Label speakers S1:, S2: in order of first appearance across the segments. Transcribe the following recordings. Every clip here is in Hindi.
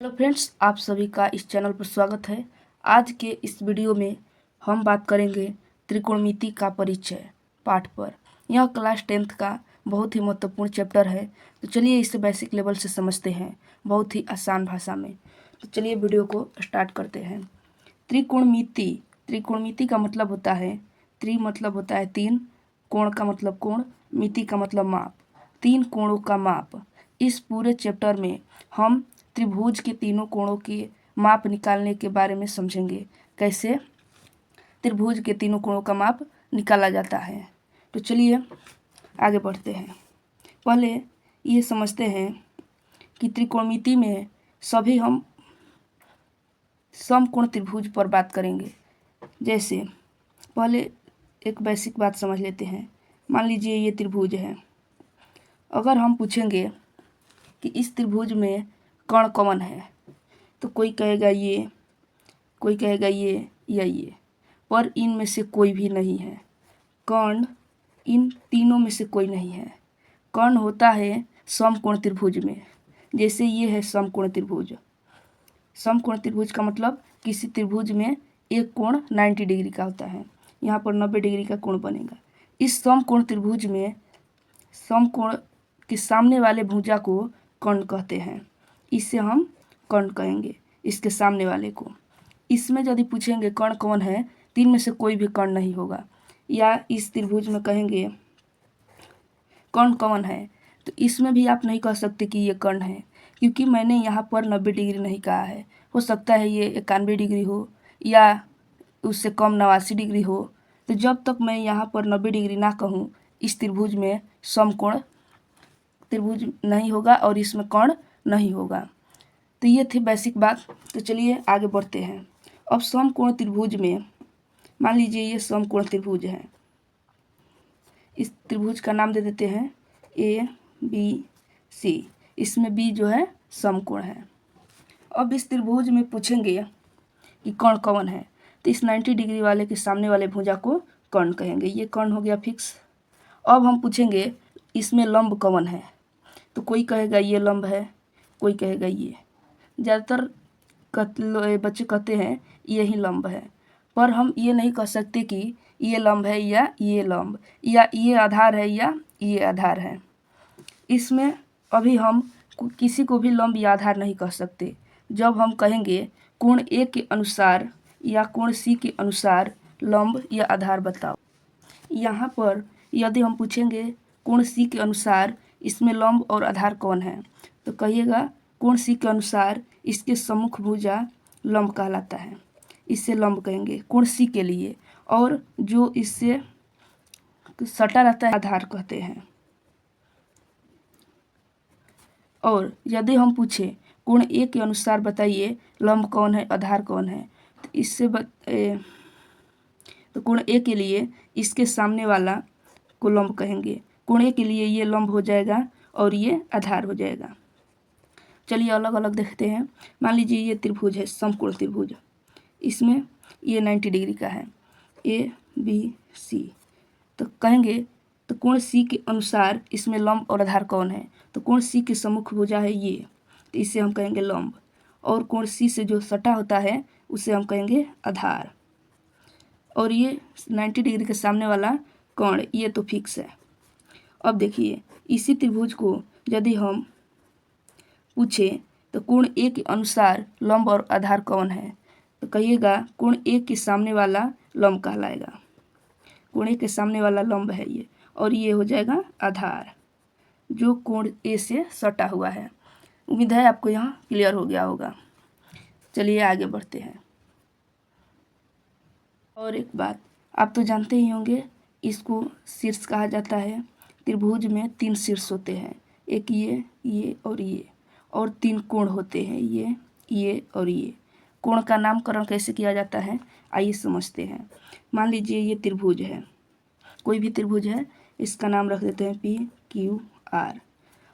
S1: हेलो फ्रेंड्स, आप सभी का इस चैनल पर स्वागत है। आज के इस वीडियो में हम बात करेंगे त्रिकोणमिति का परिचय पाठ पर। यह क्लास 10th का बहुत ही महत्वपूर्ण चैप्टर है। तो चलिए इसे बेसिक लेवल से समझते हैं, बहुत ही आसान भाषा में। तो चलिए वीडियो को स्टार्ट करते हैं। त्रिकोणमिति, त्रिकोणमिति का मतलब होता है, त्रि मतलब होता है तीन, कोण का मतलब कोण, मिति का मतलब माप, तीन कोणों का माप। इस पूरे चैप्टर में हम त्रिभुज के तीनों कोणों के माप निकालने के बारे में समझेंगे, कैसे त्रिभुज के तीनों कोणों का माप निकाला जाता है। तो चलिए आगे बढ़ते हैं। पहले ये समझते हैं कि त्रिकोणमिति में सभी हम समकोण त्रिभुज पर बात करेंगे। जैसे पहले एक बेसिक बात समझ लेते हैं। मान लीजिए ये त्रिभुज है। अगर हम पूछेंगे कि इस त्रिभुज में कर्ण कौन है, तो कोई कहेगा ये, कोई कहेगा ये या ये, पर इनमें से कोई भी नहीं है। कर्ण इन तीनों में से कोई नहीं है। कर्ण होता है समकोण त्रिभुज में। जैसे ये है समकोण त्रिभुज। समकोण त्रिभुज का मतलब किसी त्रिभुज में एक कोण 90 डिग्री का होता है। यहाँ पर 90 डिग्री का कोण बनेगा। इस समकोण त्रिभुज में समकोण के सामने वाले भुजा को कर्ण कहते हैं। इससे हम कर्ण कहेंगे, इसके सामने वाले को। इसमें यदि पूछेंगे कर्ण कौन है, तीन में से कोई भी कर्ण नहीं होगा। या इस त्रिभुज में कहेंगे कर्ण कौन है, तो इसमें भी आप नहीं कह सकते कि ये कर्ण है, क्योंकि मैंने यहाँ पर 90 डिग्री नहीं कहा है। हो सकता है ये 91 डिग्री हो या उससे कम 89 डिग्री हो। तो जब तक मैं यहाँ पर 90 डिग्री ना कहूँ, इस त्रिभुज में समकोण त्रिभुज नहीं होगा और इसमें कर्ण नहीं होगा। तो ये थी बेसिक बात। तो चलिए आगे बढ़ते हैं। अब समकोण त्रिभुज में मान लीजिए ये समकोण त्रिभुज है। इस त्रिभुज का नाम दे देते हैं ए बी सी। इसमें बी जो है समकोण है। अब इस त्रिभुज में पूछेंगे कि कर्ण कौन है, तो इस 90 डिग्री वाले के सामने वाले भुजा को कर्ण कहेंगे। ये कर्ण हो गया फिक्स। अब हम पूछेंगे इसमें लंब कौन है, तो कोई कहेगा ये लंब है, कोई कहेगा ये। ज़्यादातर बच्चे कहते हैं यही लंब है, पर हम ये नहीं कह सकते कि ये लंब है या ये लंब, या ये आधार है या ये आधार है। इसमें अभी हम किसी को भी लंब या आधार नहीं कह सकते। जब हम कहेंगे कोण ए के अनुसार या कोण सी के अनुसार लंब या आधार बताओ। यहाँ पर यदि हम पूछेंगे कोण सी के अनुसार इसमें लंब और आधार कौन है, तो कहिएगा कोण सी के अनुसार इसके सम्मुख भुजा लंब कहलाता है, इससे लंब कहेंगे कोण सी के लिए। और जो इससे सटा रहता है आधार कहते हैं। और यदि हम पूछे कोण ए के अनुसार बताइए लंब कौन है, आधार कौन है, तो इससे तो कोण ए के लिए इसके सामने वाला को लंब कहेंगे। कोण ए के लिए ये लंब हो जाएगा और ये आधार हो जाएगा। चलिए अलग अलग देखते हैं। मान लीजिए ये त्रिभुज है, समकोण त्रिभुज। इसमें ये 90 डिग्री का है, ए बी सी। तो कहेंगे तो कोण सी के अनुसार इसमें लंब और आधार कौन है, तो कोण सी के सम्मुख भुजा है ये, तो इसे हम कहेंगे लंब। और कोण सी से जो सटा होता है उसे हम कहेंगे आधार। और ये 90 डिग्री के सामने वाला कोण, ये तो फिक्स है। अब देखिए इसी त्रिभुज को यदि हम पूछे तो कोण ए के अनुसार लंब और आधार कौन है, तो कहिएगा कोण ए के सामने वाला लंब कहलाएगा। कोण ए के सामने वाला लंब है ये, और ये हो जाएगा आधार जो कोण ए से सटा हुआ है। उम्मीद है आपको यहाँ क्लियर हो गया होगा। चलिए आगे बढ़ते हैं। और एक बात आप तो जानते ही होंगे, इसको शीर्ष कहा जाता है। त्रिभुज में 3 शीर्ष होते हैं, एक ये और 3 कोण होते हैं, ये और ये। कोण का नामकरण कैसे किया जाता है, आइए समझते हैं। मान लीजिए ये त्रिभुज है, कोई भी त्रिभुज है, इसका नाम रख देते हैं पी क्यू आर।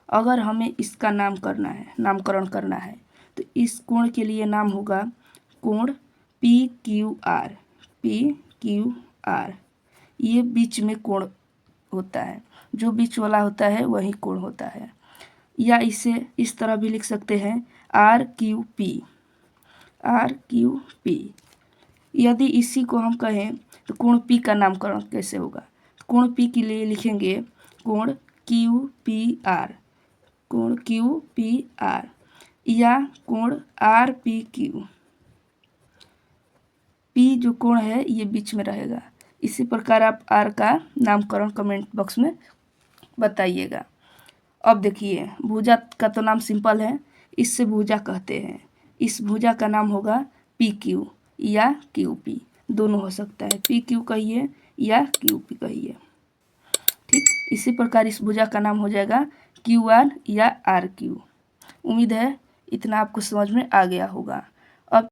S1: अगर हमें इसका नामकरण करना है, तो इस कोण के लिए नाम होगा कोण P Q R. P Q R, ये बीच में कोण होता है, जो बीच वाला होता है वही कोण होता है। या इसे इस तरह भी लिख सकते हैं, RQP, RQP। यदि इसी को हम कहें तो कोण P का नामकरण कैसे होगा? कोण P के लिए लिखेंगे कोण QPR, कोण QPR या कोण RPQ। P जो कोण है ये बीच में रहेगा। इसी प्रकार आप R का नामकरण कमेंट बॉक्स में बताइएगा। अब देखिए, भुजा का तो नाम सिंपल है, इससे भुजा कहते हैं। इस भुजा का नाम होगा PQ या QP, दोनों हो सकता है, PQ कहिए या QP कहिए। ठीक, इसी प्रकार इस भुजा का नाम हो जाएगा QR या RQ। उम्मीद है इतना आपको समझ में आ गया होगा।